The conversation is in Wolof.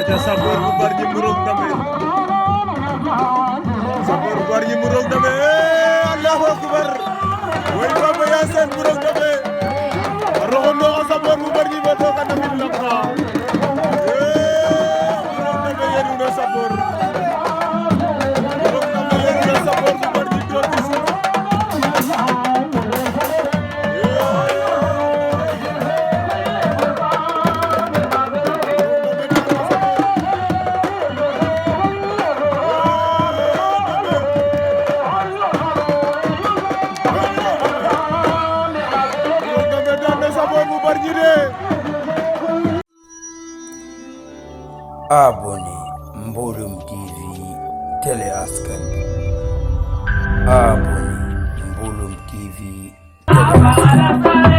aja Sabar bu Bargny murung tamit Sabar bu Bargny murung tamit Allahu akbar way Baba Yassin murung tamit rohondo Sabar bu Bargny ba to kan tamit lakka murung tamit yenu na Sabar murung tamit yenu na Sabar bu Bargny do ci abonné Mbolum TV télé askan abonné Mbolum TV télé askan